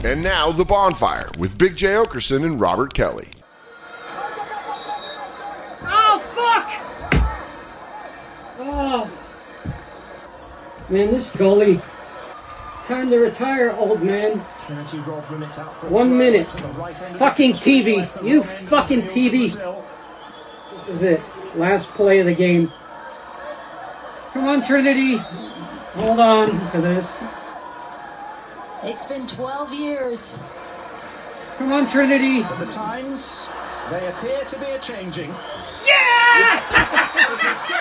And now, The Bonfire with Big J. Okerson and Robert Kelly. Oh, fuck! Oh. Man, this goalie. Time to retire, old man. Trinity Rodman, it's out for 1 minute. right Fucking TV. You fucking TV. This is it. Last play of the game. Come on, Trinity. Hold on to this. It's been 12 years. Come on, Trinity. But the times, they appear to be a-changing. Yeah! It is gold!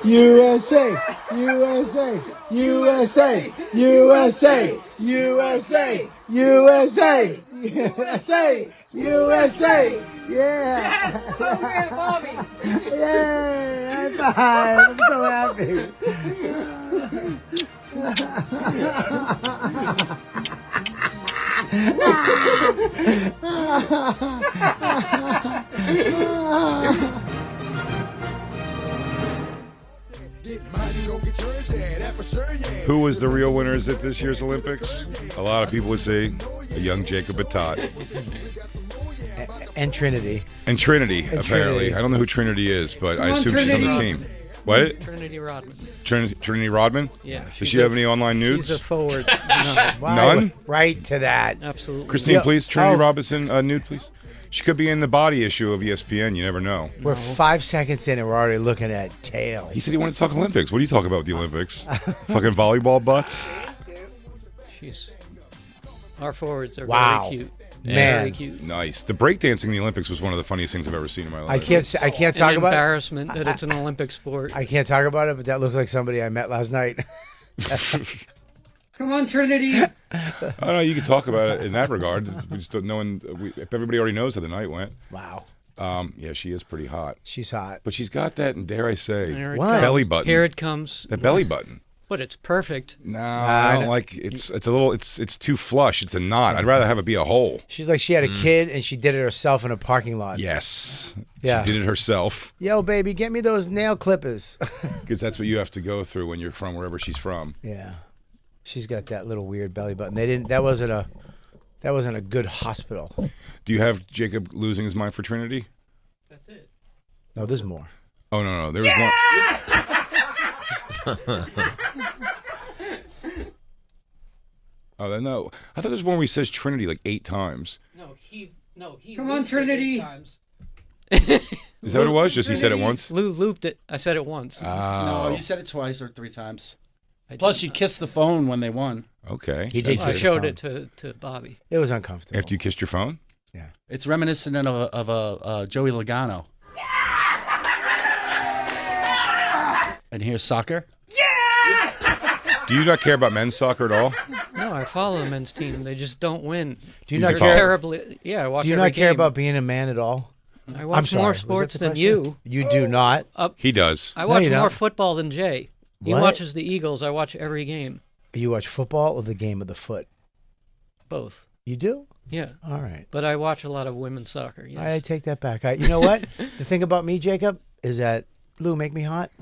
USA! USA! USA! USA! USA! USA! USA! USA! Yeah! Yes! Over here, Bobby! Yay! High five! I'm so happy! Who was the real winners at this year's Olympics? A lot of people would say a young Jacob Batat. And Trinity. And Trinity, And apparently. Trinity. I don't know who Trinity is, but I on, assume she's on the Trinity. team. What? Trinity Rodman. Trinity Rodman? Yeah. Does she have any online nudes? She's a forward. No, None? Right to that. absolutely. Christine, Yeah. please. Trinity Oh. Robinson, nude, please. She could be in the body issue of ESPN. You never know. We're 5 seconds in and we're already looking at tail. He said he wanted to talk Olympics. What do you talk about with the Olympics? Fucking volleyball butts? She's. Our forwards are Wow. very cute. Man. Very cute. Nice. The breakdancing in the Olympics was one of the funniest things I've ever seen in my life. I can't talk An about it. embarrassment that it's an Olympic sport. I can't talk about it, but that looks like somebody I met last night. Come on, Trinity. I don't know. You can talk about it in that regard. We just don't know. If everybody already knows how the night went. Wow. Yeah, she is pretty hot. She's hot. But she's got that, and dare I say, Here it What? comes. belly button. Here it comes. That belly button. But it's perfect. No, I don't like. It's a little. It's too flush. It's a knot. I'd rather have it be a hole. She's like she had a kid and she did it herself in a parking lot. Yes. Yeah. She did it herself Yo, baby, get me those nail clippers. because that's what you have to go through when you're from wherever she's from. Yeah. She's got that little weird belly button. That wasn't a good hospital. Do you have Jacob losing his mind for Trinity? That's it. No, there's more. Oh no, there was one. Oh no! I thought there was one where he says Trinity like 8 times. No, he. Come on, Trinity. Times. Is that what it was? Just he said it once. Lou looped it. I said it once. Oh, No, you said it twice or 3 times. I Plus, did you kissed the phone when they won. okay. He did I kiss showed his it to Bobby. It was uncomfortable. After you kissed your phone. It's reminiscent of a Joey Logano. And here's soccer. Do you not care about men's soccer at all? No, I follow the men's team. They just don't win. Do you You not follow- care? Terribly. Yeah, I watch. Do you every not care game. about being a man at all? I I'm watch sorry. more was that sports the than question? you. You do not. He does. I watch you more don't. football than Jay. He What? watches the Eagles. I watch every game. You watch football or the game of the foot? Both. You do? Yeah. All right. But I watch a lot of women's soccer. Yes. I take that back. You know what? The thing about me, Jacob, is that Lou, make me hot.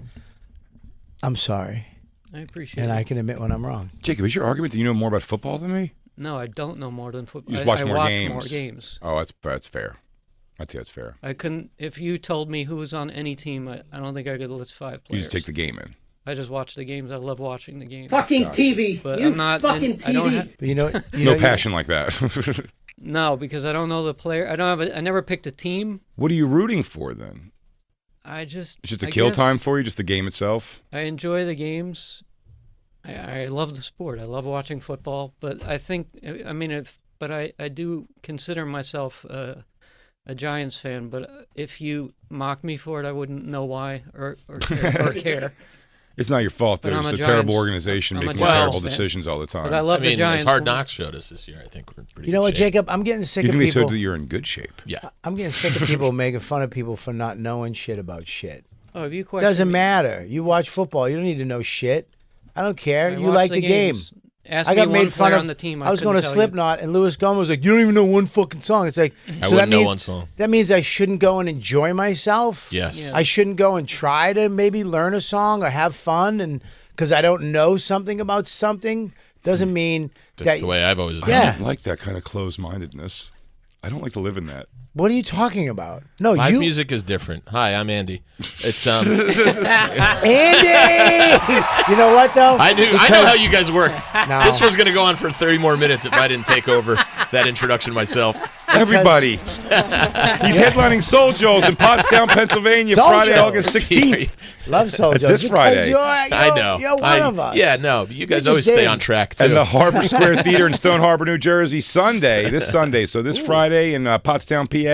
I'm sorry, I appreciate and it. I can admit when I'm wrong. Jacob, is your argument that you know more about football than me? No, I don't know more than football. You just watch I more watch games. more games. Oh, that's fair. I'd say that's fair. I couldn't. If you told me who was on any team, I don't think I could list 5 You players. just take the game in. I just watch the games. I love watching the games. Fucking TV. But You I'm not. fucking and I don't TV. have, But you know, No passion like that. no, because I don't know the player. I don't have. I never picked a team. What are you rooting for then? I just. It's just a I kill guess time for you, just the game itself? I enjoy the games. I love the sport. I love watching football. But I think. I mean, but I do consider myself a Giants fan. But if you mock me for it, I wouldn't know why or care. It's not your fault. But I'm There's a a terrible Giants- organization I'm a making Giants terrible fan. decisions all the time. But I love I mean, the Giants. as Hard Knocks showed us this year, I think we're in pretty You know good what, shape. Jacob? I'm getting sick You of think they people. said that you're in good shape? Yeah. I'm getting sick of people making fun of people for not knowing shit about shit. Oh, if you question Doesn't me- matter. You watch football. You don't need to know shit. I don't care. I You watch like the game. games. Ask I got me made one fun player of. on the team. I was going to couldn't tell you. Slipknot, and Louis Gomez was like, "You don't even know one fucking song." It's like, I so wouldn't that know means one song. that means I shouldn't go and enjoy myself. Yes. Yeah. I shouldn't go and try to maybe learn a song or have fun and because I don't know something about something doesn't mean That's the way I've always done. Yeah. I don't like that kind of closed-mindedness. I don't like to live in that. What are you talking about? No, Live music is different. Hi, I'm Andy. It's Andy. You know what though? I know how you guys work. No. This was going to go on for 30 more minutes if I didn't take over that introduction myself. Everybody. He's headlining Soul Joe's in Pottstown, Pennsylvania, Soul Friday, Joe's. August 16th. Love Soul That's Joe's. this Friday. I know. You're one of us. Yeah, no. You guys You always just stay did. on track, too. And the Harbor Square Theater in Stone Harbor, New Jersey, this Sunday. So this Friday in Pottstown, PA,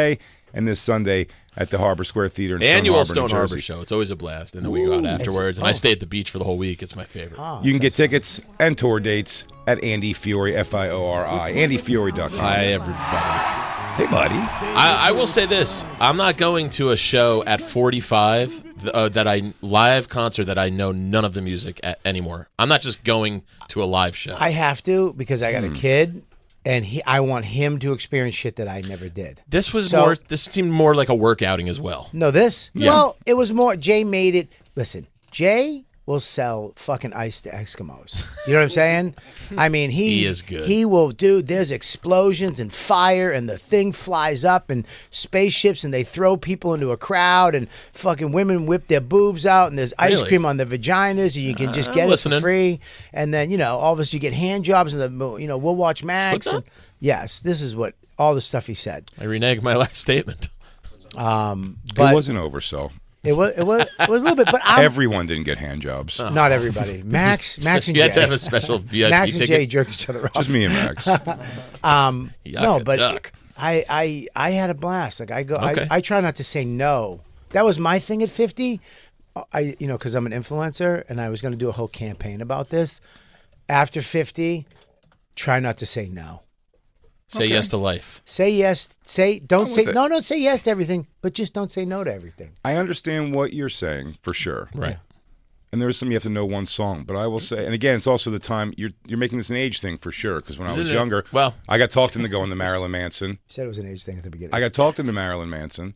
and this Sunday at the Harbor Square Theater in Annual Stone Harbor, New Harbor Jersey. show. It's always a blast. And then we go out afterwards. And I stay at the beach for the whole week. It's my favorite. You can get tickets and tour dates at Andy Fiori, Fiori, AndyFiori.com. Hi, everybody. Hey, buddy. I will say this. I'm not going to a show at 45 live concert that I know none of the music anymore. I'm not just going to a live show. I have to because I got a kid, and I want him to experience shit that I never did. This seemed more like a work outing as well. No, this? Yeah. Well, it was more. Jay made it. Listen, Jay will sell fucking ice to Eskimos. You know what I'm saying? I mean, He is good. He will, dude. There's explosions and fire, and the thing flies up, and spaceships, and they throw people into a crowd, and fucking women whip their boobs out, and there's ice Really? cream on their vaginas, and you can just get it listening. for free. And then all of us, you get hand jobs, and we'll watch Max. Slipknot? And, yes, this is what all the stuff he said. I reneged my last statement. But It wasn't over, so. It was a little bit, but Everyone didn't get hand jobs. not everybody. Max and You Jay. had to have a special VIP Max and ticket. Jay jerked each other off. Just me and Max. No, but duck. I had a blast. Like Okay. I try not to say no. That was my thing at 50. Because I'm an influencer and I was going to do a whole campaign about this. After 50, try not to say no. Say yes to life. Say yes. Don't say with it. no. Don't say yes to everything, but just don't say no to everything. I understand what you're saying, for sure. Right. And there is some you have to know one song, but I will say, and again, it's also the time you're making this an age thing for sure. Because when I was younger, I got talked into going to Marilyn Manson. You said it was an age thing at the beginning. I got talked into Marilyn Manson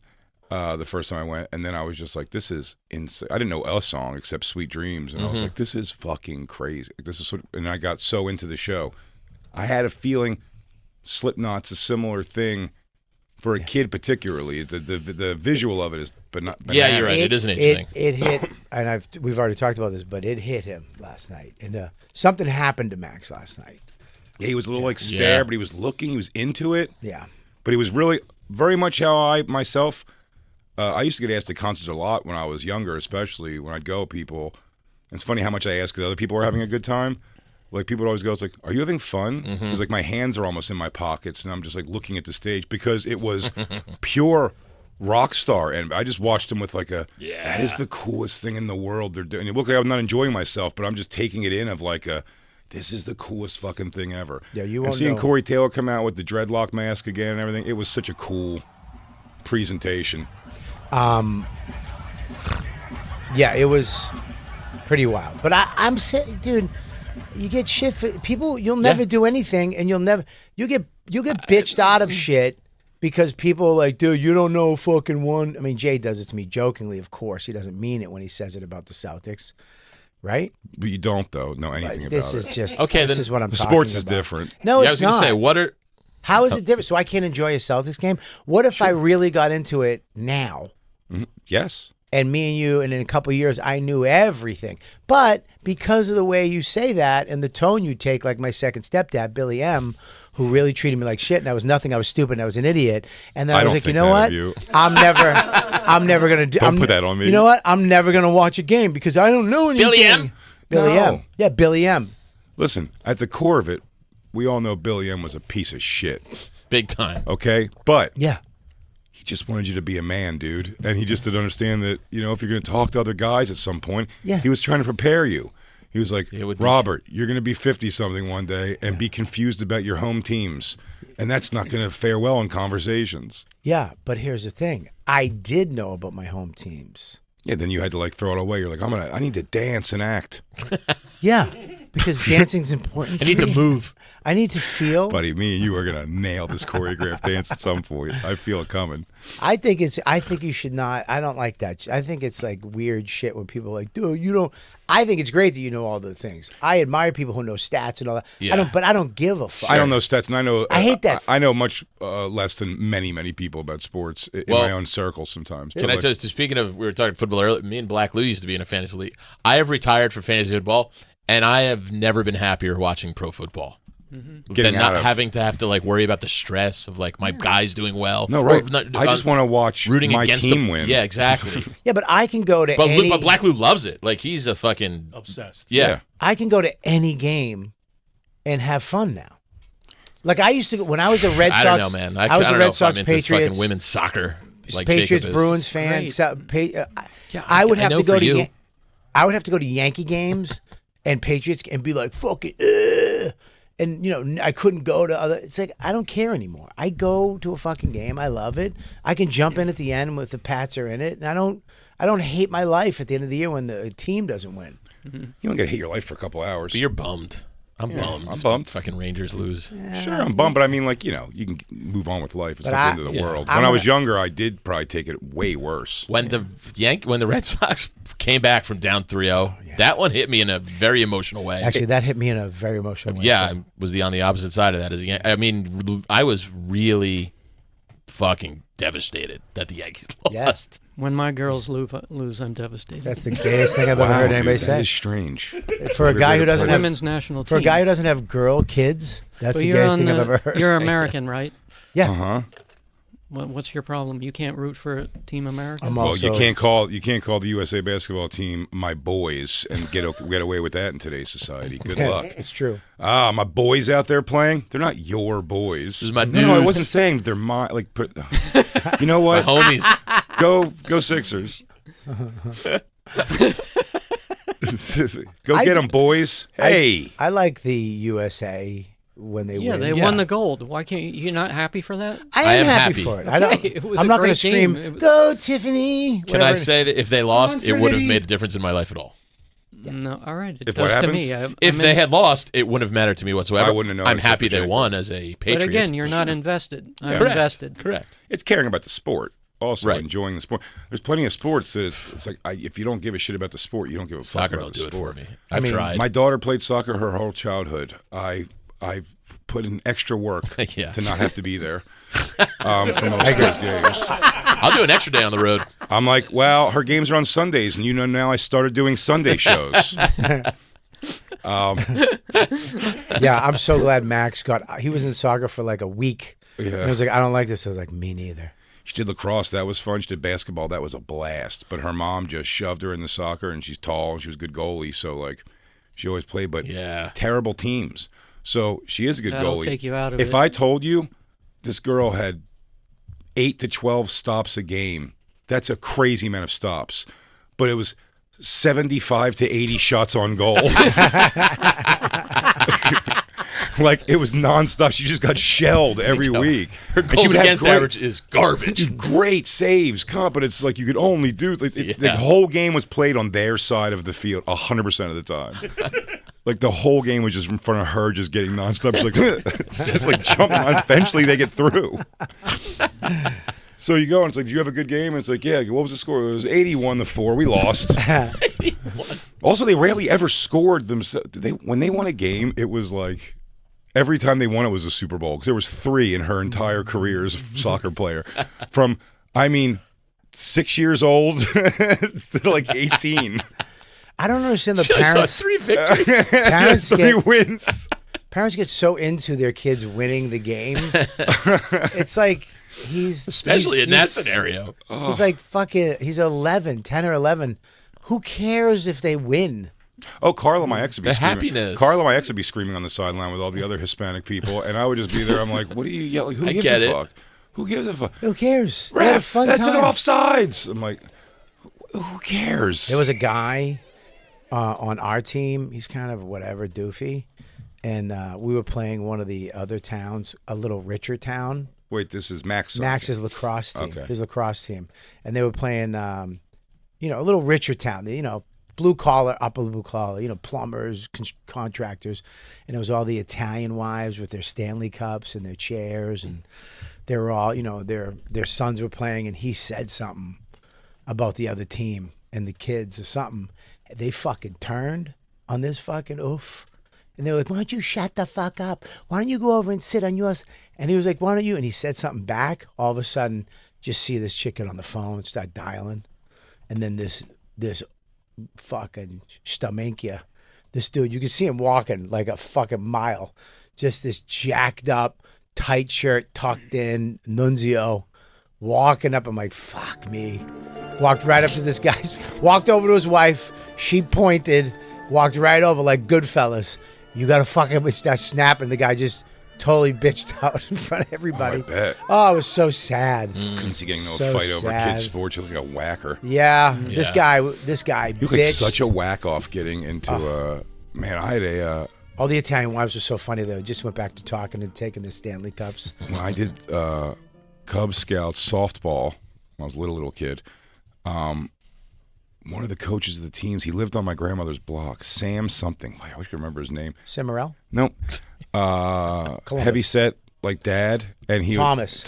the first time I went, and then I was just like, "This is insane." I didn't know a song except "Sweet Dreams," and I was like, "This is fucking crazy." This is, and I got so into the show. I had a feeling Slipknot's a similar thing for a kid, particularly. The visual of it is, but not. Yeah, you're right. It is an age thing. It hit, and we've already talked about this, but it hit him last night, and something happened to Max last night. Yeah, he was a little stare, but he was looking. He was into it. Yeah, but he was really very much how I myself. I used to get asked to concerts a lot when I was younger, especially when I'd go. People, it's funny how much I ask because other people are having a good time. Like, people would always go, it's like, are you having fun? Because, like, my hands are almost in my pockets, and I'm just, like, looking at the stage because it was pure rock star. And I just watched him with, like, that is the coolest thing in the world they're doing. It looked like I'm not enjoying myself, but I'm just taking it in of, like, this is the coolest fucking thing ever. Yeah, you and won't seeing know. Corey Taylor come out with the dreadlock mask again and everything, it was such a cool presentation. Yeah, it was pretty wild. But I'm saying, dude, you get shit for people. You'll never do anything, and you'll get bitched out of shit because people are like, dude, you don't know fucking one. I mean, Jay does it to me jokingly, of course. He doesn't mean it when he says it about the Celtics, right? But you don't, though, know anything about This it. is just Okay, This then is what I'm talking Sports is about. different. No, Yeah, I it's was going to not. say, How is it different? So I can't enjoy a Celtics game? What if I really got into it now? Yes. And me and you, and in a couple of years, I knew everything. But because of the way you say that and the tone you take, like my second stepdad, Billy M., who really treated me like shit, and I was nothing, I was stupid, and I was an idiot. And then I was don't like, you think know that what? of you. I'm never gonna do. Don't put that on me. You know what? I'm never gonna watch a game because I don't know anything. Billy M? Billy No. M. Yeah, Billy M. Listen, at the core of it, we all know Billy M was a piece of shit. big time. Okay? But Yeah. he just wanted you to be a man, dude. And he just didn't understand that, if you're going to talk to other guys at some point, he was trying to prepare you. He was like, Robert, you're going to be 50-something one day and be confused about your home teams. And that's not going to fare well in conversations. Yeah, but here's the thing. I did know about my home teams. Yeah, then you had to, throw it away. You're like, I need to dance and act. Yeah. because dancing's important. I need to move. I need to feel. Buddy, me and you are gonna nail this choreographed dance at some point. I feel it coming. I think you should not. I don't like that. I think it's like weird shit when people are like, dude, you don't. I think it's great that you know all the things. I admire people who know stats and all that. Yeah. But I don't give a fuck. I don't know stats, and I know. I hate that. I know much less than many people about sports in my own circles sometimes. Can I tell you, speaking of, we were talking football earlier, me and Black Lou used to be in a fantasy league. I have retired from fantasy football, and I have never been happier watching pro football. Than not having to like worry about the stress of like my guy's doing well. No, right. I just want to watch rooting my against team win. Yeah, exactly. Yeah, but I can go to but any. But Black Lou loves it. Like he's a fucking obsessed. Yeah. I can go to any game and have fun now. Like I used to when I was a Red Sox. I don't know, man. I was don't a know Red if Sox I'm into Patriots. fucking women's soccer. Like Patriots Jacob is. Bruins fan. Yeah, I would have know to go for to. you. I would have to go to Yankee games and Patriots and be like fucking. And I couldn't go to other. It's like I don't care anymore. I go to a fucking game. I love it. I can jump in at the end with the Pats are in it, and I don't hate my life at the end of the year when the team doesn't win. You don't get to hate your life for a couple hours. But you're bummed. I'm bummed. I'm If bummed. the fucking Rangers lose. Sure, I'm bummed, but I mean, like, you can move on with life. It's But not the end of the world. When I was younger, I did probably take it way worse. When the Red Sox came back from down 3-0, that one hit me in a very emotional way. Actually, that hit me in a very emotional way. Yeah, I was on the opposite side of that. I mean, I was really fucking devastated that the Yankees lost. When my girls lose, I'm devastated. That's the gayest thing I've ever heard anybody That say. is strange. For a guy who doesn't have women's national team. For a guy who doesn't have kids, that's But the you're gayest on thing I've the- ever heard. You're American, right? Yeah. Uh-huh. What's your problem? You can't root for Team America? Well, you can't call the USA basketball team my boys and get away with that in today's society. Good luck. It's true. My boys out there playing, they're not your boys. This is my No, I dudes. wasn't saying they're my you know what? My homies. Go Sixers. Go get them, boys. Hey. I like the USA when they Yeah, win. they won the gold. Why can't you not happy for that? I am happy for it. I don't. It was I'm a not going to great scream, game. It was- "Go Tiffany!" Can I say that if they lost, it would have Trinity. made a difference in my life at all? No, all right. It If what does to happens? me. If they had lost, it wouldn't have mattered to me whatsoever. I wouldn't have known I'm except happy for they Jake. won as a Patriot. But again, you're not invested. I'm Correct. invested. Correct. It's caring about the sport. Also Right. enjoying the sport. There's plenty of sports that it's like if you don't give a shit about the sport, you don't give a fuck Soccer about don't the do it sport. for me. I've tried. My daughter played soccer her whole childhood. I put in extra work Yeah. to not have to be there for most of those games. I'll do an extra day on the road. I'm like, well, her games are on Sundays, and now I started doing Sunday shows. Yeah, I'm so glad Max he was in soccer for like a week. Yeah. And he was like, I don't like this. I was like, me neither. She did lacrosse. That was fun. She did basketball. That was a blast. But her mom just shoved her in the soccer, and she's tall, and she was a good goalie. So, like, she always played, but terrible teams. So she is a good That'll goalie. take you out of if it. I told you this girl had 8 to 12 stops a game, that's a crazy amount of stops. But it was 75 to 80 shots on goal. Like, it was nonstop. She just got shelled every week. Her And she goals would have against average is garbage. Great saves, but it's like you could only do the whole game was played on their side of the field 100% of the time. Like the whole game was just in front of her, just getting nonstop. She's like, just like jumping. Eventually, they get through. So you go and it's like, "Do you have a good game?" And it's like, "Yeah." What was the score? It was 81-4. We lost. Also, they rarely ever scored themselves. When they won a game, it was like every time they won, it was a Super Bowl because there was 3 in her entire career as a soccer player. From 6 years old to like 18. I don't understand the I saw parents. 3 victories. Parents 3 wins. Parents get so into their kids winning the game. It's like Especially in that scenario. He's like fucking. He's 11, 10 or 11. Who cares if they win? Oh, Carla, my ex would be The screaming. happiness. Carla, my ex would be screaming on the sideline with all the other Hispanic people, and I would just be there. I'm like, "What are you yelling? Who I gives get a it. fuck? Who gives a fuck? Who cares? They had a Ref, fun that's time. an offsides." I'm like, "Who cares?" There was a guy on our team. He's kind of whatever, doofy. And we were playing one of the other towns, a little richer town. Wait, this is Max. Max's lacrosse team. Okay. His lacrosse team. And they were playing, a little richer town. blue collar, upper blue collar, plumbers, contractors, and it was all the Italian wives with their Stanley Cups and their chairs, and they were all, their sons were playing, and he said something about the other team and the kids or something. They fucking turned on this fucking oof. And they were like, why don't you shut the fuck up? Why don't you go over and sit on yours? And he was like, why don't you? And he said something back. All of a sudden, just see this chicken on the phone start dialing. And then this fucking Stamenkia, this dude, you can see him walking like a fucking mile. Just this jacked up, tight shirt, tucked in, Nunzio, walking up. I'm like, fuck me. Walked right up to this guy, walked over to his wife. She pointed, walked right over like Goodfellas. You got to fucking start snapping. The guy just totally bitched out in front of everybody. Oh, I bet. Oh, it was so sad. Couldn't see getting no fight over kids' sports. You're like a whacker. Yeah, this guy. You look like such a whack off getting into man, I had all the Italian wives were so funny though. Just went back to talking and taking the Stanley Cups. When I did Cub Scouts softball when I was a little kid, one of the coaches of the teams, he lived on my grandmother's block, Sam something. I always can remember his name. Cimarel? Nope. Heavy set like dad, and he Thomas.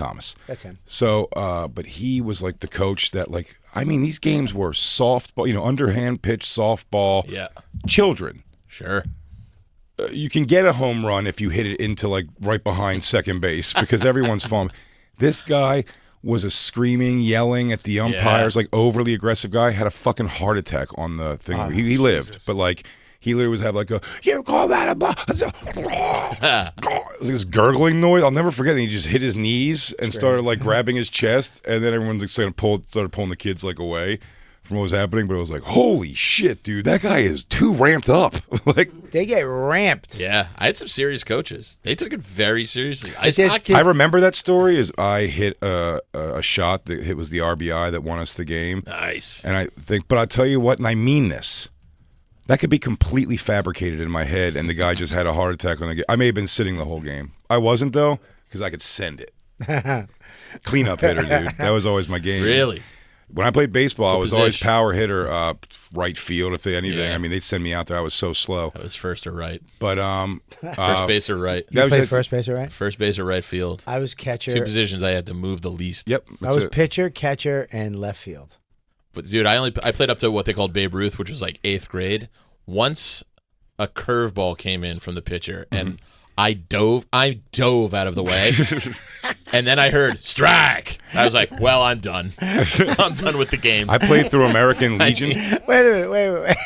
That's him. So, but he was like the coach that these games were softball, underhand pitch softball. Yeah. Children. Sure. You can get a home run if you hit it into right behind second base because everyone's falling. This guy was a screaming, yelling at the umpires, overly aggressive guy. Had a fucking heart attack on the thing. Oh, he lived, but he literally was having you call that a blah. This gurgling noise. I'll never forget it. He just hit his knees and started grabbing his chest, and then everyone started pulling the kids away from what was happening. But it was like, holy shit, dude, that guy is too ramped up. They get ramped. Yeah, I had some serious coaches. They took it very seriously. I remember that story is I hit a shot that was the RBI that won us the game. Nice. And I think, but I'll tell you what, and I mean this, that could be completely fabricated in my head, and the guy just had a heart attack on the game. I may have been sitting the whole game. I wasn't, though, because I could send it. Cleanup hitter, dude. That was always my game. Really? When I played baseball, I was always power hitter, right field, if they anything. Yeah. I mean, they'd send me out there. I was so slow. I was first or right. But first base or right. You played first base or right? First base or right field. I was catcher. 2 positions I had to move the least. Yep. I was pitcher, catcher, and left field. But dude, I played up to what they called Babe Ruth, which was 8th grade. Once a curveball came in from the pitcher, and I dove out of the way, and then I heard strike. I was like, "Well, I'm done. I'm done with the game." I played through American Legion. Wait a minute.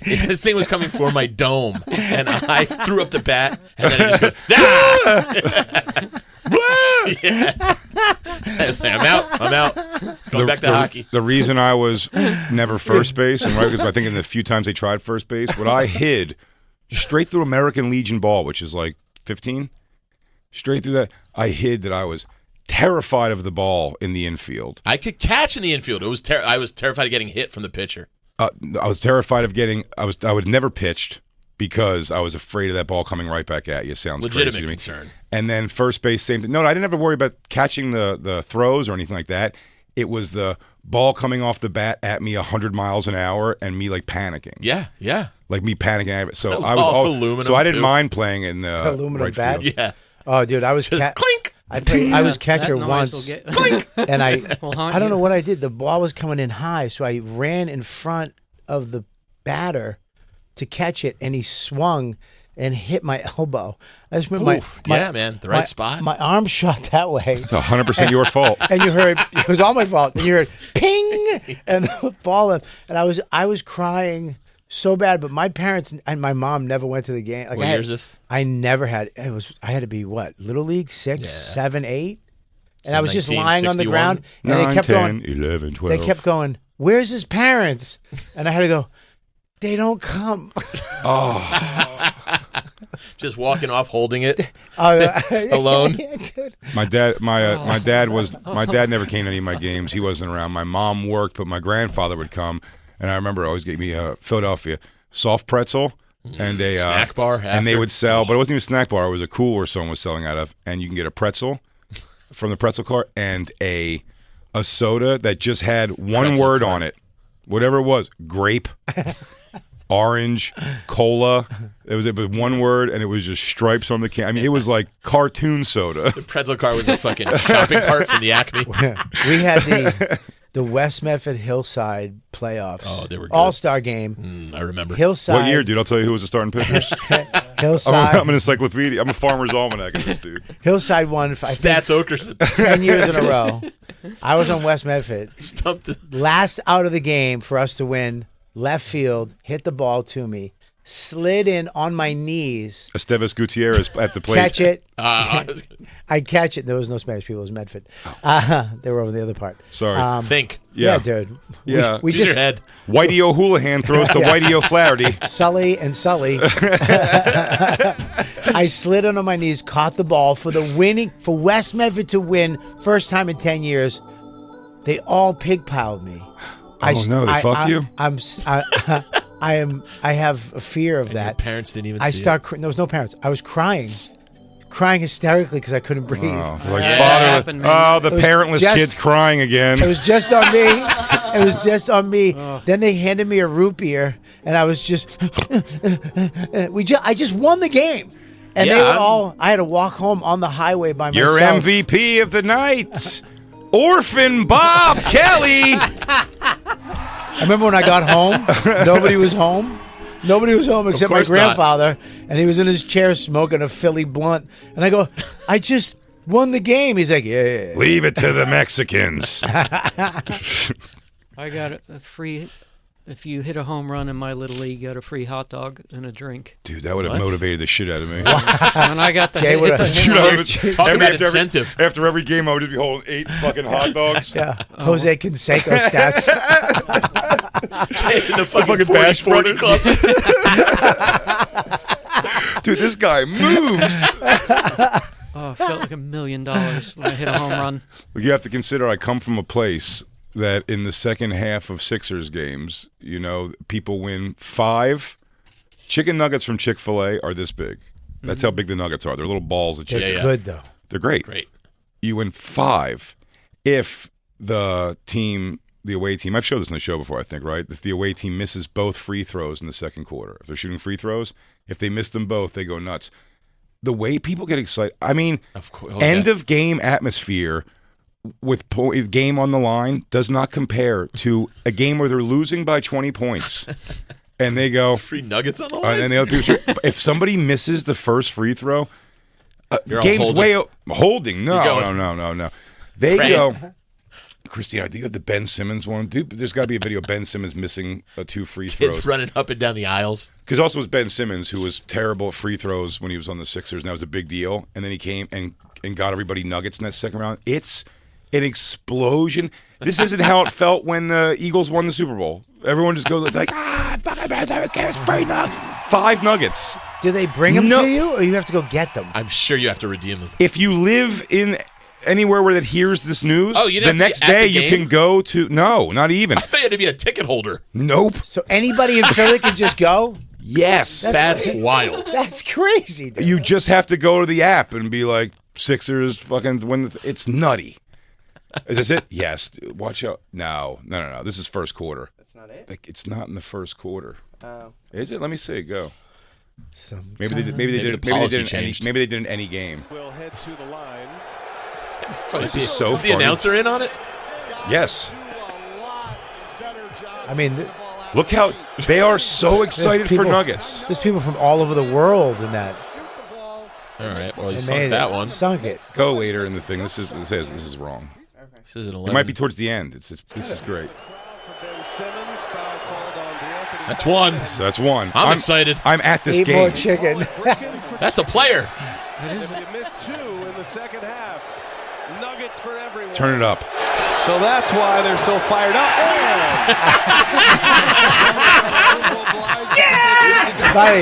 This thing was coming for my dome, and I threw up the bat, and then it just goes, "Ah!" Yeah. I was like, I'm out. Going back to hockey. The reason I was never first base, and because I think in the few times they tried first base, what I hid straight through American Legion ball, which is 15, straight through that, I hid that I was terrified of the ball in the infield. I could catch in the infield. I was terrified of getting hit from the pitcher. I was terrified of getting. I would have never pitched because I was afraid of that ball coming right back at you. Sounds legitimate crazy to me. Concern. And then first base, same thing. No, I didn't have to worry about catching the throws or anything like that. It was the ball coming off the bat at me 100 miles an hour and me panicking. Yeah. Me panicking. So I was aluminum. So I didn't mind playing in the aluminum right bat. field. Yeah. Oh, dude, I was just clink. I was catcher once, Clink. And I don't know what I did. The ball was coming in high, so I ran in front of the batter to catch it, and he swung and hit my elbow. I just remember the right spot. My arm shot that way. It's 100% your fault. And you heard it was all my fault. And you heard ping, and the ball, and I was crying so bad. But my parents and my mom never went to the game. What year is this? I never had. I had to be Little League 6, 7, 8, and So I was just lying on the ground, and 9, they kept 10, going. 11, 12. They kept going. Where's his parents? And I had to go. They don't come. Just walking off, holding it alone. Dude. My dad never came to any of my games. He wasn't around. My mom worked, but my grandfather would come, and I remember always gave me a Philadelphia soft pretzel and a snack bar, and they would sell, but it wasn't even a snack bar. It was a cooler someone was selling out of, and you can get a pretzel from the pretzel cart and a soda that just had one word on it. whatever it was, grape, orange, cola. It was one word, and it was just stripes on the can. I mean, it was like cartoon soda. The pretzel cart was a fucking shopping cart from the Acme. We had the West Medford Hillside playoffs. Oh, they were good. All-star game. I remember. Hillside. What year, dude? I'll tell you who was the starting pitchers. Hillside. I'm an encyclopedia. I'm a farmer's almanac of this, dude. Hillside won Stats Okerson 10 years in a row. I was on West Medford. Stumped it. Last out of the game for us to win, left field, hit the ball to me, slid in on my knees. Esteves Gutierrez at the plate. Catch it. I catch it. There was no Spanish people. It was Medford. They were over the other part. Sorry. Think. Yeah, dude. Yeah. We Use just your head. Whitey O'Houlihan throws to Whitey O'Flaherty. Sully and Sully. I slid on my knees, caught the ball for West Medford to win, first time in 10 years. They all pig-piled me. They fucked you? I have a fear of that. Your parents didn't even I see start. There was no parents. I was crying hysterically because I couldn't breathe. Oh, Yeah, like that father. happened, man. Oh, the It was parentless just- kid's crying again. It was just on me. It was just on me. Then they handed me a root beer, and I was just. I just won the game, and they were all. I had to walk home on the highway by myself. Your MVP of the night, Orphan Bob Kelly. I remember when I got home, nobody was home. Nobody was home except my course not. grandfather, and he was in his chair smoking a Philly blunt. And I go, I just won the game. He's like, yeah. Leave it to the Mexicans. I got a free. If you hit a home run in my little league, you got a free hot dog and a drink. Dude, that would have motivated the shit out of me. And I got the Jay hit would've- the Talk about incentive. After every game, I would just be holding 8 fucking hot dogs. Yeah. Jose Canseco stats. In the fucking Bash 40 club. Dude, this guy moves. Oh, it felt like $1 million when I hit a home run. You have to consider I come from a place that in the second half of Sixers games, people win 5. Chicken nuggets from Chick-fil-A are this big. That's how big the nuggets are. They're little balls of chicken. They're good, though. They're great. Great. You win 5 if the away team, I've showed this in the show before, I think, right? If the away team misses both free throws in the second quarter, if they're shooting free throws, if they miss them both, they go nuts. The way people get excited, I mean, Of course. end of game atmosphere with game on the line does not compare to a game where they're losing by 20 points. And they go, Free nuggets on the line. and the other people, if somebody misses the first free throw, You're all game's holding. way holding. You're going. No. They Praying. go. Christina, do you have the Ben Simmons one? Dude, there's got to be a video of Ben Simmons missing 2 free throws. Kids running up and down the aisles. Because also it was Ben Simmons who was terrible at free throws when he was on the Sixers, and that was a big deal. And then he came and got everybody nuggets in that second round. It's an explosion. This isn't how it felt when the Eagles won the Super Bowl. Everyone just goes like, fucking man, it's free nugget. 5 nuggets. Do they bring them to you, or you have to go get them? I'm sure you have to redeem them. If you live in anywhere where that hears this news, you'd the have to next be at day the you game? can go to. No, not even. I thought you had to be a ticket holder. Nope. So anybody in Philly can just go? Yes. That's wild. That's crazy, dude. You just have to go to the app and be like, Sixers fucking win. It's nutty. Is this it? Yes. Dude, watch out. No. This is first quarter. That's not it? Like, it's not in the first quarter. Oh. Is it? Let me see. Go. Sometime. Maybe they did. Maybe the policy Maybe changed. they did in any game. Will head to the line. This is so Is the funny. announcer in on it? Yes. I mean, Look how they are so excited for people- Nuggets. there's people from all over the world in that. All right. Well, you They sunk made that it. one. Sunk it. Go later in the thing. This is wrong. This is an It 11. might be towards the end. This is great. That's one. So that's 1. I'm excited. I'm at this 8 game. more chicken. That's a player. If you missed 2 in the second half, nuggets for everyone. Turn it up. So that's why they're so fired up. Buddy,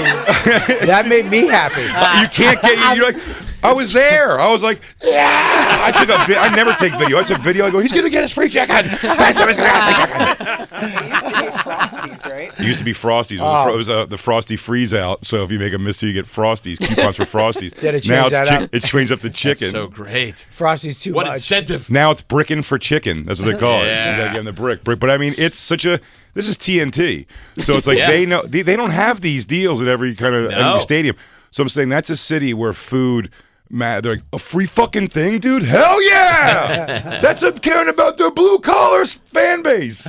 that made me happy. You can't get. You're like, I was there. I was like, yeah. I took I never take video. I took video. I go, he's gonna get his free jacket. He's gonna get his free jacket. It used to be Frosties, right? It used to be Frosties. It was the Frosty freeze out. So if you make a mystery, you get Frosties. Coupons for Frosties. Now it's changed up to chicken. That's so great. Frosties too much. What incentive? Now it's bricking for chicken. That's what they call it. You gotta get in the brick. But I mean, it's such a. This is TNT. So it's like they know they don't have these deals at every kind of every stadium. So I'm saying that's a city where food. They're like, a free fucking thing, dude? Hell yeah! That's them caring about their blue collars fan base.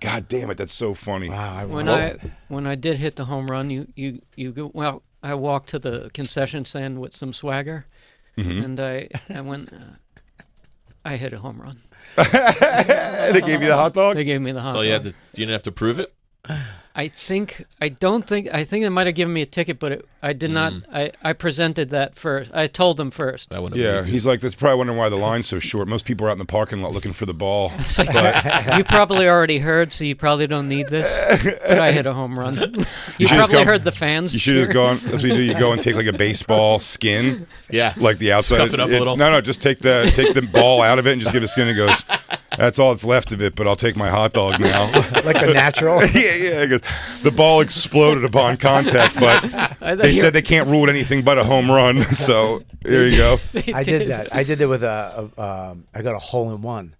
God damn it, that's so funny. Wow, when I did hit the home run, you go, well, I walked to the concession stand with some swagger, and I went, I hit a home run. They gave you the hot dog? They gave me the hot dog. You didn't have to prove it? I think they might have given me a ticket, but I did not. I presented that first. I told them first. He's like, that's probably wondering why the line's so short. Most people are out in the parking lot looking for the ball. But you probably already heard, so you probably don't need this. But I hit a home run. You probably heard the fans. You should have gone. That's what you do. You go and take like a baseball skin. Yeah. Like the outside. Scuff it up a little. No, just take the ball out of it and just give the skin. And goes. That's all that's left of it, but I'll take my hot dog now. Like the natural? Yeah. It goes, the ball exploded upon contact, but they said they can't rule it anything but a home run. So there you go. I did that. I did that with I got a hole-in-one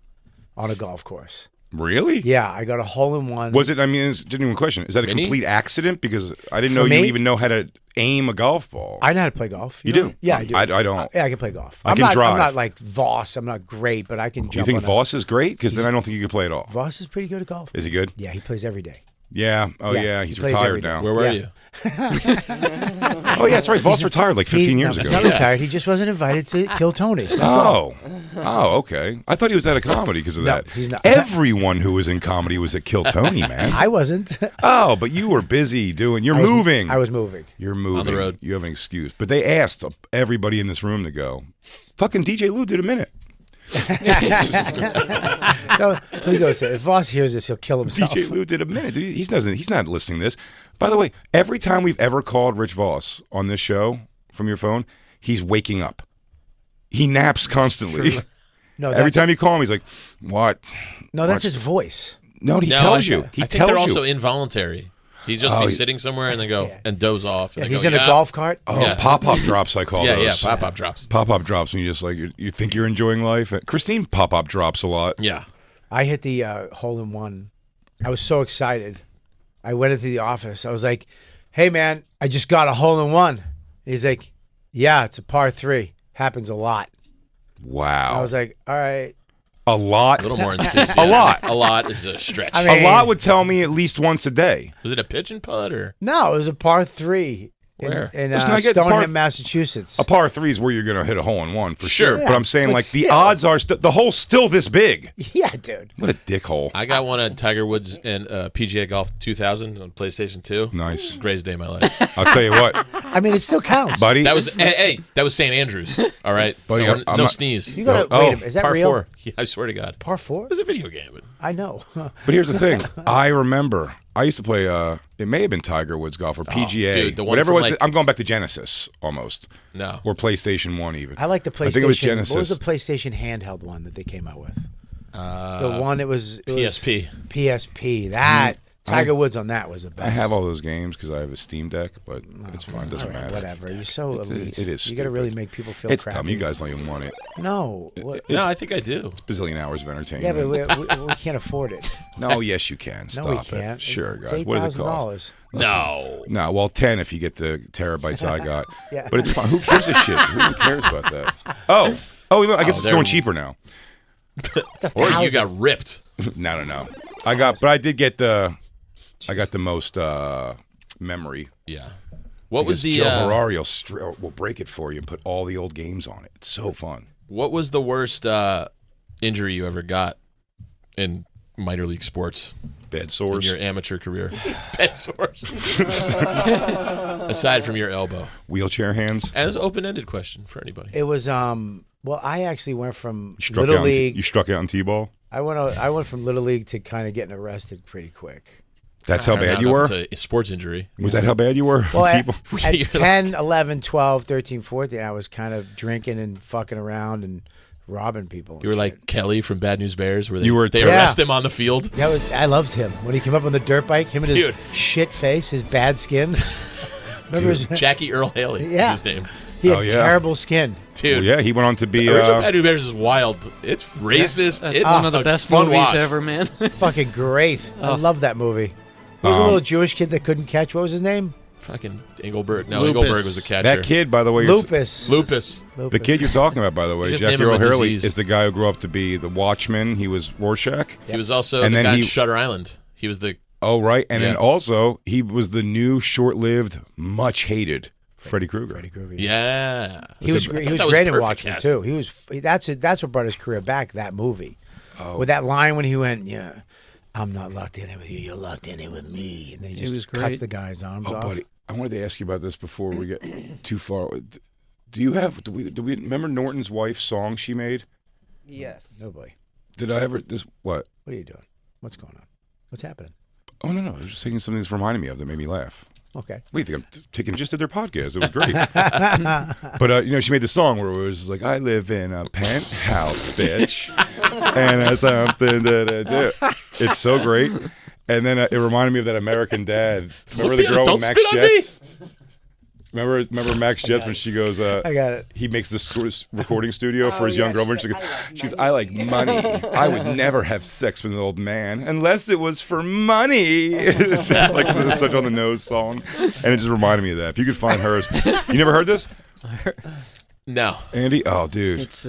on a golf course. Really? Yeah, I got a hole-in-one. Was it, I mean, it's a genuine question. Is that a complete accident? Because I didn't know you even know how to aim a golf ball. I know how to play golf. You do? Yeah, I do. I don't. Yeah, I can play golf. I can drive. I'm not like Voss. I'm not great, but I can jump. You think Voss is great? Because then I don't think you can play at all. Voss is pretty good at golf. Is he good? Yeah, he plays every day. Yeah. Oh, yeah. He's retired now. Where were you? Oh, yeah, that's right. Voss retired like 15 years ago. He's not retired. He just wasn't invited to Kill Tony. Oh, okay. I thought he was out of comedy because of that. He's not. Everyone who was in comedy was at Kill Tony, man. I wasn't. Oh, but you were busy doing. You're moving. I was moving. You're moving. On the road. You have an excuse. But they asked everybody in this room to go. Fucking DJ Lou did a minute. No, please don't say. If Voss hears this, he'll kill himself. DJ Lou did a minute. Dude, he's not listening to this. By the way, every time we've ever called Rich Voss on this show from your phone, he's waking up. He naps constantly. No, every time you call him, he's like, "What?" No, that's his voice. No, he tells you. I think they're also involuntary. He'd just be sitting somewhere and then go and doze off. And he's in a golf cart. Oh, pop-up drops, I call those. Yeah, pop-up drops. Pop-up drops when you just like you think you're enjoying life. Christine pop-up drops a lot. Yeah. I hit the hole-in-one. I was so excited. I went into the office. I was like, "Hey, man, I just got a hole-in-one." He's like, "Yeah, it's a par 3. Happens a lot." Wow. I was like, "All right." A lot? A little more enthusiastic. A lot is a stretch. I mean, a lot would tell me at least once a day. Was it a pitch and putt or? No, it was a par 3 Where? in Stoneham, Massachusetts. A par 3 is where you're going to hit a hole-in-one for sure. Yeah, but I'm saying, but like, still. the odds are the hole's still this big. Yeah, dude. What a dickhole. I got one at Tiger Woods and PGA Golf 2000 on PlayStation 2. Nice. Greatest day of my life. I'll tell you what. I mean, it still counts. Buddy. That was that was St. Andrews. All right. Buddy, So I'm no not- sneeze. You gotta wait a minute. Is that par real? 4. Yeah, I swear to God. Par 4? It was a video game. But I know. But here's the thing. I remember I used to play, it may have been Tiger Woods golf or PGA. dude, the one whatever from, it was. like- I'm going back to Genesis almost. No. Or PlayStation 1 even. I like the PlayStation. I think it was Genesis. What was the PlayStation handheld one that they came out with? The one it was PSP. PSP. That Tiger Woods on that was the best. I have all those games because I have a Steam Deck, but it's fine. It doesn't matter. Whatever. You're so elite. It is. You got to stupid. really make people feel It's crappy. dumb. You guys don't even want it. No. What? No, I think I do. It's a bazillion hours of entertainment. Yeah, but we can't afford it. No, yes, you can. Stop No, we it. can't. Sure, It's guys. What does it cost? $8,000. No. No, well, 10 if you get the terabytes I got. Yeah. But it's fine. Who gives a shit? Who cares about that? Oh, look, I guess it's they're- going cheaper now. Or you got ripped. No. But I did get I got the most memory. Yeah. What was the Joe Harari will break it for you and put all the old games on it. It's so fun. What was the worst injury you ever got in minor league sports? Bed sores. In your amateur career. Bed sores. Aside from your elbow. Wheelchair hands. And it's an open-ended question for anybody. It was well, I actually went from You Little League. You struck out in T-ball? I went from Little League to kind of getting arrested pretty quick. That's how bad you were? It's a sports injury. Was that how bad you were? Well, at 10, 11, 12, 13, 14, I was kind of drinking and fucking around and robbing people. You were like Kelly from Bad News Bears, where You were- they arrest him on the field. I loved him. When he came up on the dirt bike, him and his Dude. shit face, his bad skin. Remember his, Jackie Earl Haley Yeah. is his name. he had terrible skin. Dude. Well, yeah, he went on to be. The original Bad News Bears is wild. It's racist. That's It's one of the a best fun movies watch. ever, man. Fucking great. I love that movie. There was a little Jewish kid that couldn't catch. What was his name? Fucking Engelberg. No, Lupus. Engelberg was the catcher. That kid, by the way, Lupus. The kid you're talking about, by the way, You just Jackie name him Earl a Haley, disease. is the guy who grew up to be the Watchman. He was Rorschach. He was also And the then guy he- in Shutter Island. He was the Oh, right. And then Yeah. also, he was the new, short-lived, much-hated Freddy Krueger. yeah. He was I great. thought He was that great in perfect Watchmen casting. too. He was. That's what brought his career back. That movie, with that line when he went, "Yeah, I'm not locked in it with you. You're locked in it with me," and then he He just was cuts great. the guy's arms Oh, off. buddy, I wanted to ask you about this before we get too far. Do we remember Norton's wife's song she made? Yes. Oh boy, Did I ever what? what are you doing? What's going on? What's happening? Oh no, I was just taking something that's reminded me of that made me laugh. Okay. What do you think? I'm taking just at their podcast. It was great. But she made the song where it was like, "I live in a penthouse, bitch," and that's something that I do. It's so great. And then it reminded me of that American Dad. Remember the girl Don't with Max spit on me. Jets? Remember Max Jets when she goes, I got it. he makes this sort of recording studio for his yeah, young girlfriend. I like money. I would never have sex with an old man unless it was for money. It's just like this is such on the nose song, and it just reminded me of that. If you could find hers, you never heard this, No. Andy? Oh, dude, It's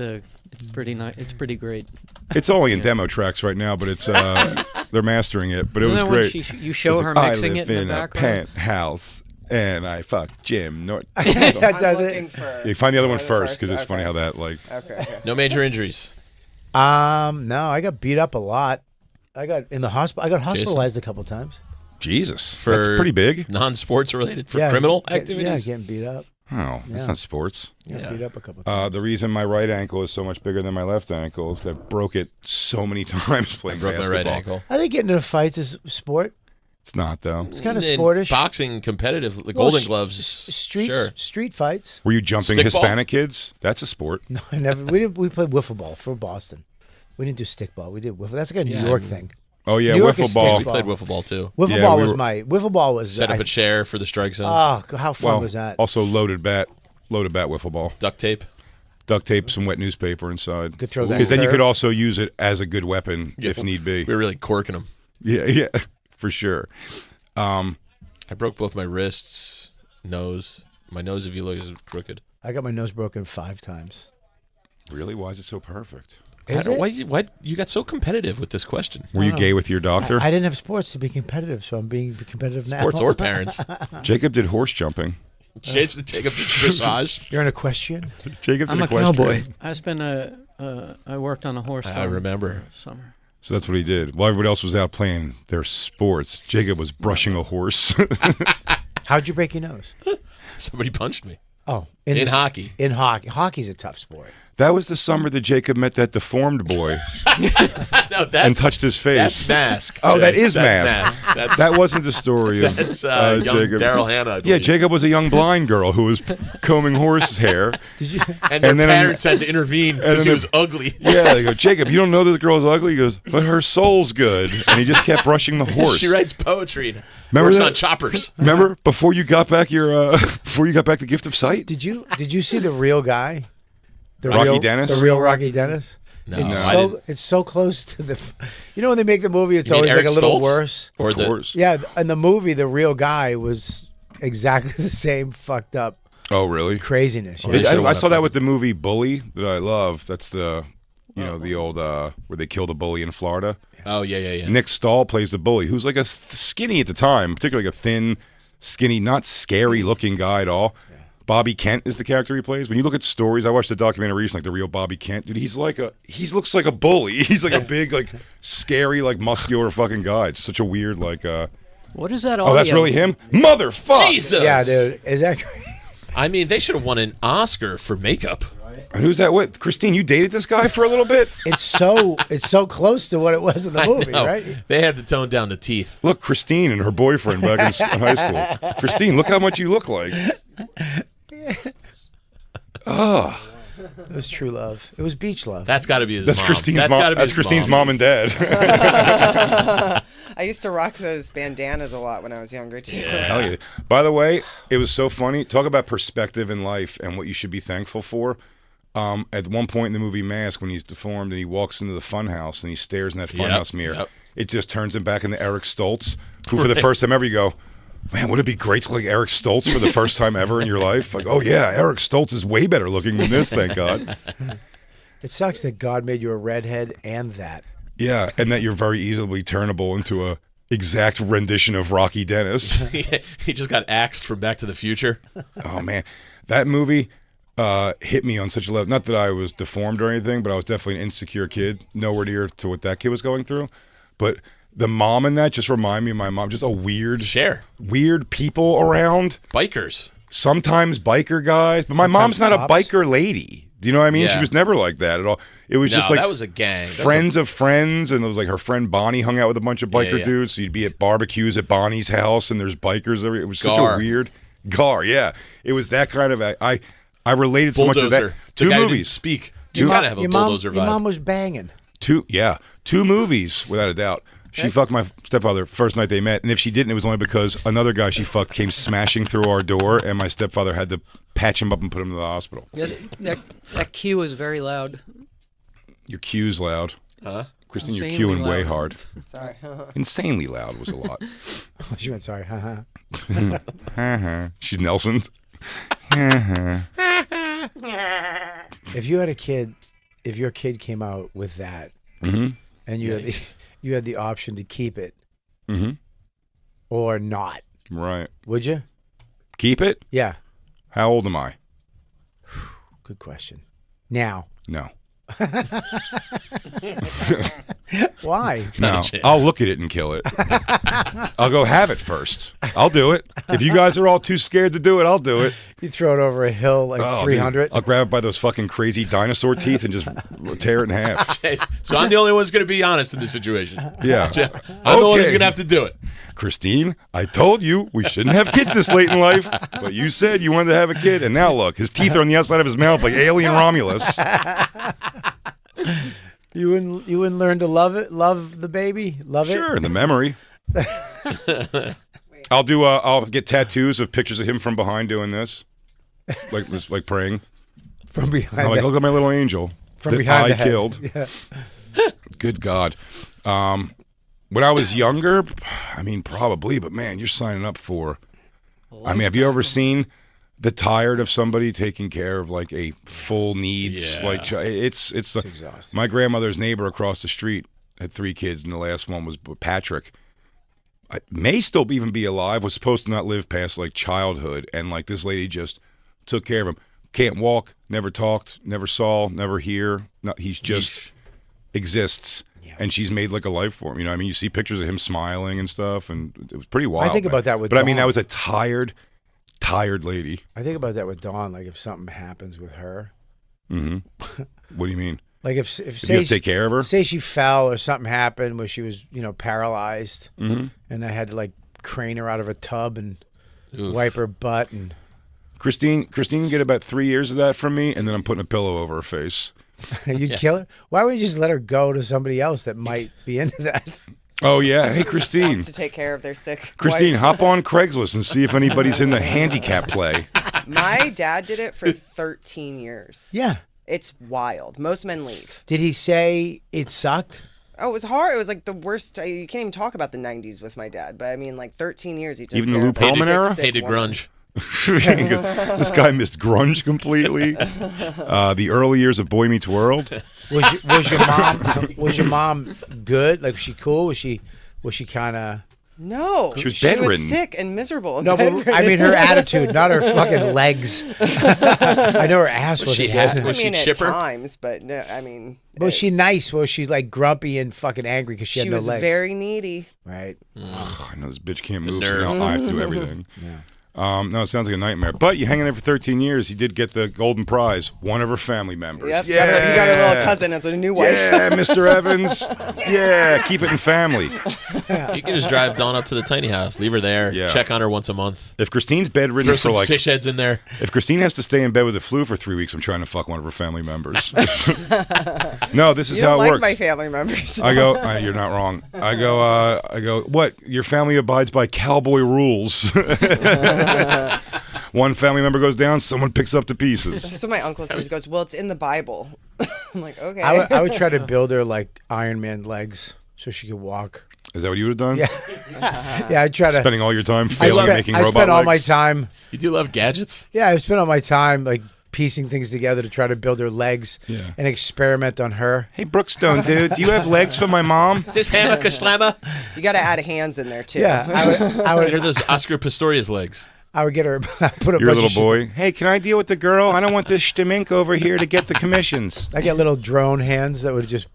pretty nice. It's pretty great. it's only in demo tracks right now, but it's they're mastering it. But it was Isn't that when great. you show her I mixing live it in the a background? penthouse. And I fuck Jim Norton. That does looking it. for You find the other one the first because it's Okay. funny how that like. Okay. No major injuries. No, I got beat up a lot. I got in the hospital. I got hospitalized a couple times. Jesus, For that's pretty big. Non-sports related for criminal activities. Yeah, getting beat up. Oh, that's Yeah. not sports. Yeah, beat up a couple times. The reason my right ankle is so much bigger than my left ankle is 'cause I broke it so many times playing Broke my basketball. right ankle. I think getting into fights is sport. It's not though. It's kind of In sportish. Boxing competitive, the Well, Golden Gloves. Sure. Street fights. Were you jumping Stickball? Hispanic kids? That's a sport. No, I never. We didn't. We played wiffle ball for Boston. We didn't do stickball. We did wiffle. That's like a New York thing. Oh yeah, New York wiffle is ball. We played wiffle ball too. Wiffle Yeah, ball we was were- my wiffle ball was Set up a chair for the strike zone. Oh, how fun Well, was that? also loaded bat wiffle ball. Duct tape. Duct tape, some wet newspaper inside. Could throw that because then you curve. could also use it as a good weapon if need be. We were really corking them. Yeah, for sure. I broke both my wrists, nose. My nose, if you look, is crooked. I got my nose broken 5 times. Really? Why is it so perfect? Why you got so competitive with this question? Were you gay with your doctor? I didn't have sports to be competitive, so I'm being competitive now. Sports or parents? Jacob did horse jumping. Jacob did dressage. You're an equestrian? Jacob did I'm a equestrian. cowboy. I worked on a horse. I farm remember. for summer. So that's what he did. While everybody else was out playing their sports, Jacob was brushing a horse. How'd you break your nose? Somebody punched me. Oh, In hockey. In hockey. Hockey's a tough sport. That was the summer that Jacob met that deformed boy No, that's, and touched his face. That's Mask. Oh, that is That's Mask. That's, That wasn't the story of that's young Jacob. Daryl Hannah. I Yeah, believe. Jacob was a young blind girl who was combing horse hair. Did you? And their and then- parents had to intervene because then he was ugly. Yeah, they go, Jacob, you don't know this girl's ugly? He goes, but her soul's good. And he just kept brushing the horse. She writes poetry and Remember works that? on choppers. Remember before you got back the gift of sight? Did you see the real guy? The Rocky real, Dennis? The real Rocky Dennis? No, It's I so didn't. it's so close to the. You know when they make the movie, it's You mean always like Eric a little Stoltz? worse. Or Of the course. Yeah, in the movie, the real guy was exactly the same fucked up Oh, really? craziness. Oh, Yeah. they should've I won saw that that with the movie Bully that I love. That's the old where they killed a bully in Florida. Oh yeah. Nick Stahl plays the bully, who's like a skinny at the time, particularly like a thin, skinny, not scary looking guy at all. Bobby Kent is the character he plays. When you look at stories, I watched the documentary recently, like the real Bobby Kent. Dude, he looks like a bully. He's like a big, like scary, like muscular fucking guy. It's such a weird, like. What is that? Oh, that's really him, motherfucker. Jesus. Yeah, dude, is that? I mean, they should have won an Oscar for makeup. And who's that with? Christine, you dated this guy for a little bit? It's so close to what it was in the movie, right? They had to tone down the teeth. Look, Christine and her boyfriend back in high school. Christine, look how much you look like. Oh. It was true love. It was beach love. That's got to be his That's mom. Christine's That's mom. gotta be That's his Christine's mom. mom and dad. I used to rock those bandanas a lot when I was younger too. Hell yeah. By the way, it was so funny. Talk about perspective in life and what you should be thankful for. At one point in the movie Mask, when he's deformed and he walks into the funhouse and he stares in that funhouse mirror, it just turns him back into Eric Stoltz, who for the first time ever you go, man, would it be great to look like Eric Stoltz for the first time ever in your life? Like, oh yeah, Eric Stoltz is way better looking than this, thank God. It sucks that God made you a redhead and that. Yeah, and that you're very easily turnable into a exact rendition of Rocky Dennis. He just got axed from Back to the Future. Oh man, that movie hit me on such a level. Not that I was deformed or anything, but I was definitely an insecure kid, nowhere near to what that kid was going through. But the mom in that just reminded me of my mom. Just a weird people around. Bikers. Sometimes biker guys, but my mom's not cops. a biker lady. Do you know what I mean? Yeah. She was never like that at all. It was just like that was a gang. Friends of friends, and it was like her friend Bonnie hung out with a bunch of biker dudes. So you'd be at barbecues at Bonnie's house, and there's bikers. It was such a weird yeah. It was that kind of I related so much to that. Two Two movies. movies. Speak. Two You kind of have a bulldozer Your vibe. mom was banging. Two movies without a doubt. She fucked my stepfather first night they met, and if she didn't, it was only because another guy she fucked came smashing through our door, and my stepfather had to patch him up and put him to the hospital. Yeah, that cue is very loud. Your cue's loud. Huh? Christine, you're Insanely cueing way loud. hard. Sorry. Insanely loud was a lot. She went, sorry, haha. She's Nelson. If you had a kid, if your kid came out with that, and you had the option to keep it or not, Right. would you? Keep it? Yeah. How old am I? Good question. Now. No. Why? No. I'll look at it and kill it. I'll go have it first. I'll do it. If you guys are all too scared to do it, I'll do it. You throw it over a hill like 300. I'll grab it by those fucking crazy dinosaur teeth and just tear it in half. So I'm the only one who's going to be honest in this situation. Yeah. I'm the one who's going to have to do it. Christine, I told you we shouldn't have kids this late in life, but you said you wanted to have a kid, and now look, his teeth are on the outside of his mouth like alien Romulus. You wouldn't learn to love the baby, love it. Sure, the memory. I'll get tattoos of pictures of him from behind doing this, like praying From behind. I'm like, look at my little angel From that behind I the head. killed. Yeah. Good God. When I was younger, I mean, probably, but man, you're signing up for. I mean, have you ever seen the tired of somebody taking care of like a full needs? Yeah. Like it's exhausting. My grandmother's neighbor across the street had 3 kids, and the last one was Patrick. I may still even be alive. Was supposed to not live past like childhood, and like this lady just took care of him. Can't walk, never talked, never saw, never hear. He's just exists. And she's made like a life for him. You know, I mean, you see pictures of him smiling and stuff, and it was pretty wild. I think about that with But I mean, Dawn. that was a tired lady. I think about that with Dawn. Like if something happens with her. Mm-hmm. What do you mean? Like if you have to take care of her? Say she fell or something happened where she was, paralyzed, Mm-hmm. and I had to like crane her out of a tub and wipe her butt and. Christine can get about 3 years of that from me, and then I'm putting a pillow over her face. You'd kill her? Why would you just let her go to somebody else that might be into that? Oh, yeah. Hey, Christine. Wants to take care of their sick Christine, wife. hop on Craigslist and see if anybody's in the handicap play. My dad did it for 13 years. Yeah. It's wild. Most men leave. Did he say it sucked? Oh, it was hard. It was like the worst. You can't even talk about the 90s with my dad. But I mean, like 13 years he took Even the care Lou of this Pearlman era? sick Hated woman. grunge. This guy missed grunge completely. The early years of Boy Meets World. Was your mom good? Like was she cool? Was she kind of? No, She was bedridden. sick and miserable. And No, but I mean her attitude, not her fucking legs. I know her ass wasn't good. Was I she mean, at chipper? times, but no, I mean. Was she nice? Was she like grumpy and fucking angry because she had no was legs? very needy. Right. Ugh, I know this bitch can't move, nerve. so now I have to do everything. Yeah. No, it sounds like a nightmare. But you hang in there for 13 years. You did get the golden prize. One of her family members. Yep. Yeah. You got her little cousin as a new wife. Yeah, Mr. Evans. Yeah, keep it in family. You can just drive Dawn up to the tiny house, leave her there, check on her once a month. If Christine's bedridden Throw some for like fish heads in there. If Christine has to stay in bed with the flu for 3 weeks, I'm trying to fuck one of her family members. No, this is you how don't it like works. my family members. I go, you're not wrong. I go, what? Your family abides by cowboy rules. One family member goes down, someone picks up the pieces. That's what my uncle says. He goes, well, it's in the Bible. I'm like, okay. I would try to build her like Iron Man legs so she could walk. Is that what you would have done? Yeah. Yeah, I try to. Spending all your time failing making robot legs? I spent all my time. You do love gadgets? Yeah, I spent all my time like piecing things together to try to build her legs and experiment on her. Hey, Brookstone, dude, do you have legs for my mom? Is this hammer Kashlama? You got to add hands in there, too. Yeah. I would Get her those Oscar Pistorius legs. I would get her, put a Your bunch little of boy. Hey, can I deal with the girl? I don't want this shtmink over here to get the commissions. I get little drone hands that would just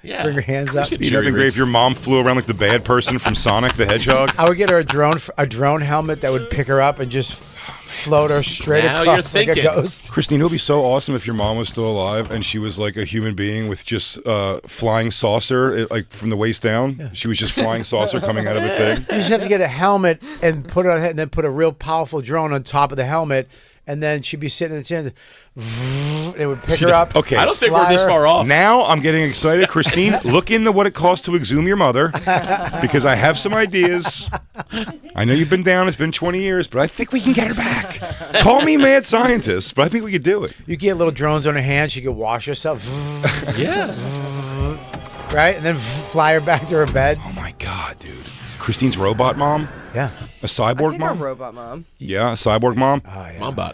bring her hands up. It'd be nothing great if your mom flew around like the bad person from Sonic the Hedgehog. I would get her a drone helmet that would pick her up and just float her straight across like a ghost. Christine, it would be so awesome if your mom was still alive and she was like a human being with just flying saucer, like from the waist down. Yeah. She was just flying saucer coming out of a thing. You just have to get a helmet and put it on her head, and then put a real powerful drone on top of the helmet, and then she'd be sitting in the chair. It would pick her up. Okay, I don't think we're this far off. Now I'm getting excited. Christine, look into what it costs to exhume your mother, because I have some ideas. I know you've been down. It's been 20 years, but I think we can get her back. Call me mad scientist, but I think we could do it. You get little drones on her hand. She could wash herself. Yeah. Right? And then fly her back to her bed. Oh, my God, dude. Christine's robot mom? Yeah. A cyborg mom? A robot mom. Yeah, a cyborg mom? Oh, yeah. Mombot.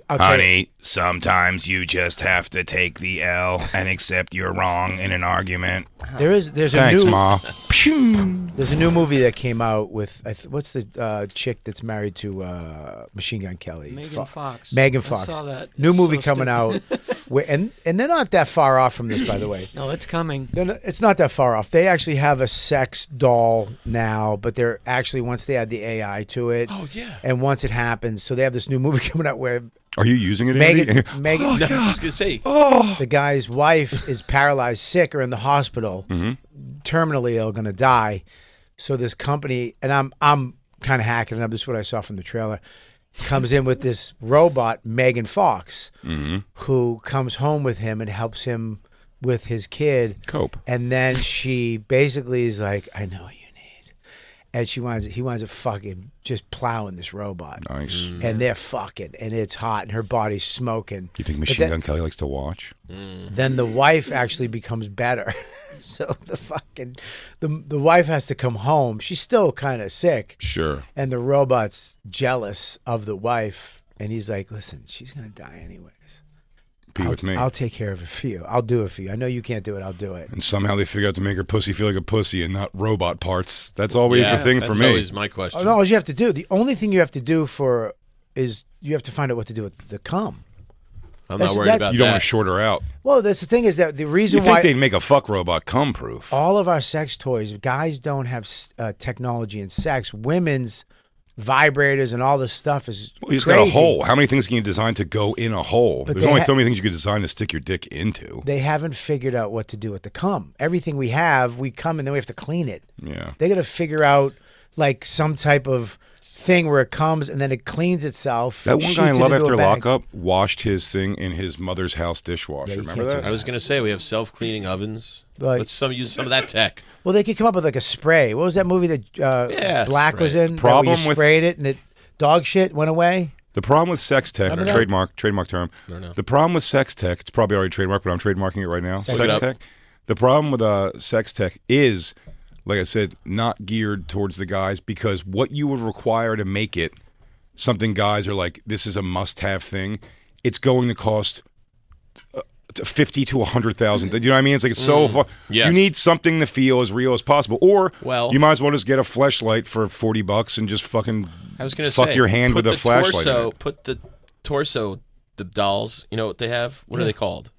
Honey, sometimes you just have to take the L and accept you're wrong in an argument. There's Thanks, a new Ma. There's a new movie that came out with what's the chick that's married to Machine Gun Kelly? Megan Fox. Megan I Fox. saw that. New It's movie so coming out, stupid. and they're not that far off from this, by the way. No, it's coming. It's not that far off. They actually have a sex doll now, but they're actually, once they add the AI to it. Oh, yeah. And once it happens, so they have this new movie coming out where Are you using it, Andy? Megan, No, I was going to say. the guy's wife is paralyzed, sick, or in the hospital, terminally ill, going to die. So this company, and I'm kind of hacking it up. This is what I saw from the trailer. Comes in with this robot, Megan Fox, who comes home with him and helps him with his kid. Cope. And then she basically is like, I know you need. And he winds up fucking just plowing this robot. Nice. And they're fucking, and it's hot, and her body's smoking. You think Machine Gun Kelly likes to watch? Then the wife actually becomes better. So the wife has to come home. She's still kind of sick. Sure. And the robot's jealous of the wife, and he's like, "Listen, she's gonna die anyways. Be with me. I'll take care of it for you. I'll do it for you. I know you can't do it. I'll do it." And somehow they figure out to make her pussy feel like a pussy and not robot parts. That's always the thing for me. That's always my question. Oh, no, all you have to do. The only thing you have to do is you have to find out what to do with the cum. I'm not worried about You don't that. want to short her out. Well, that's the thing is that the reason You think why they'd make a fuck robot cum proof? all of our sex toys, guys don't have technology in sex. Women's vibrators and all this stuff is Well, you just crazy. got a hole. How many things can you design to go in a hole? But There's they only ha- so many things you could design to stick your dick into. They haven't figured out what to do with the cum. Everything we have, we come and then we have to clean it. Yeah. They got to figure out like some type of thing where it comes and then it cleans itself. That one shoots guy in it Love into After a bag. Lockup washed his thing in his mother's house dishwasher. you Remember can't that? I was going to say, we have self-cleaning ovens. Like- Let's use some of that tech. Well, they could come up with like a spray. What was that movie that Black spray. was in? Problem that where you with- sprayed it and it dog shit went away. The problem with sex tech, Remember that? trademark term. No. The problem with sex tech, it's probably already trademarked, but I'm trademarking it right now. Sex Sex tech. tech. The problem with sex tech is, like I said, not geared towards the guys, because what you would require to make it something guys are like, this is a must-have thing, it's going to cost $50,000 to $100,000. You know what I mean? It's like it's so far. Yes. You need something to feel as real as possible, or Well- you might as well just get a fleshlight for $40 and just fucking I was going to fuck say, your hand put with a the flashlight. in torso, it. Put the torso, the dolls, you know what they have? What are they called?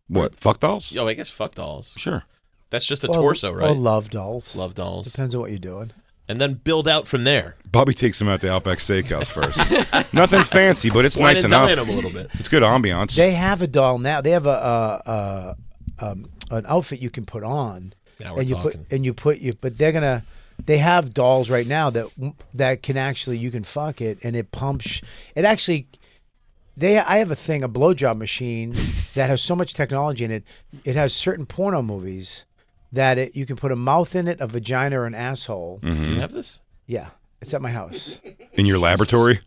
What, fuck dolls? Oh, I guess fuck dolls. Sure. That's just a Or- torso, right? Or love dolls. Love dolls. Depends on what you're doing. and then build out from there. Bobby takes him out to Outback Steakhouse first. Nothing fancy, but it's Wine nice and enough. dine him a little bit. It's good ambiance. They have a doll now. They have an outfit you can put on. Now we're and you talking. but they have dolls right now that can actually, you can fuck it and it pumps. It actually, I have a blowjob machine that has so much technology in it. It has certain porno movies that you can put a mouth in it, a vagina, or an asshole. Mm-hmm. You have this? Yeah, it's at my house. In your laboratory?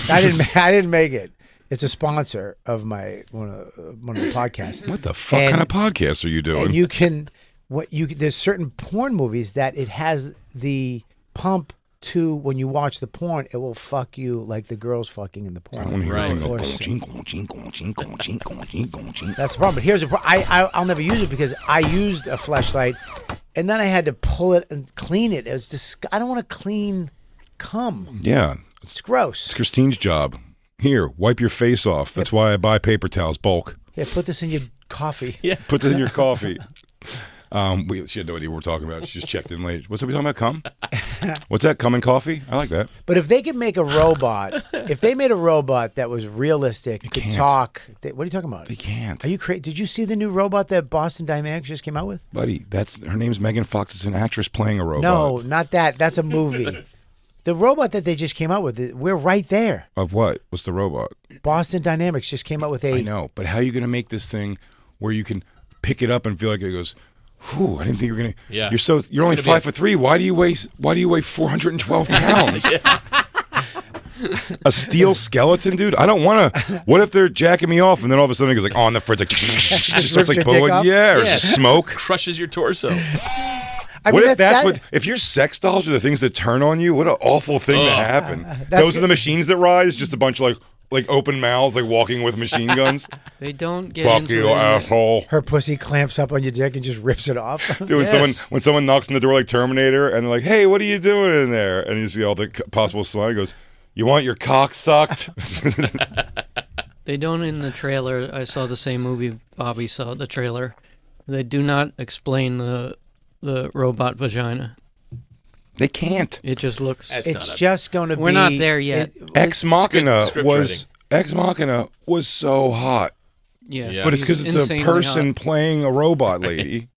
I didn't make it. It's a sponsor of one of the podcasts. What the fuck kind of podcast are you doing? And you can there's certain porn movies that it has the pump to, when you watch the porn, it will fuck you like the girls fucking in the porn. I don't hear Right. That's the problem. But here's I'll never use it because I used a fleshlight and then I had to pull it and clean it. It was just, I don't want to clean cum. Yeah. It's gross. It's Christine's job. Here, wipe your face off. That's why I buy paper towels bulk. Yeah, put this in your coffee. Yeah. Put this in your coffee. She had no idea what we're talking about. She just checked in late. What's that we talking about? Cum? What's that? Cum and coffee? I like that. But if they could make a robot, if they made a robot that was realistic, could can't. talk. What are you talking about? They can't. Are you crazy? Did you see the new robot that Boston Dynamics just came out with? Buddy, her name's Megan Fox. It's an actress playing a robot. No, not that. That's a movie. The robot that they just came out with, we're right there. Of what? What's the robot? Boston Dynamics just came out with I know, but how are you going to make this thing where you can pick it up and feel like it goes, whew, I didn't think you were going to. Yeah. You're only 5'3". Why do you weigh 412 pounds? A steel skeleton, dude? I don't want to. What if they're jacking me off and then all of a sudden it goes like, on the fridge, like, just starts like blowing. Yeah, or just smoke. Crushes your torso. What if if your sex dolls are the things that turn on you? What an awful thing to happen. Those are the machines that rise, just a bunch of like open mouths, like walking with machine guns. They don't get Fuck into you, it. asshole. Her pussy clamps up on your dick and just rips it off. Dude, when someone knocks on the door like Terminator and they're like, hey, what are you doing in there? And you see all the possible slime, goes, you want your cock sucked? They don't in the trailer. I saw the same movie Bobby saw, the trailer. They do not explain the robot vagina. They can't. It just looks. It's just going to be. We're not there yet. Ex Machina was so hot. Yeah. But it's because it's a insanely person hot. playing a robot lady.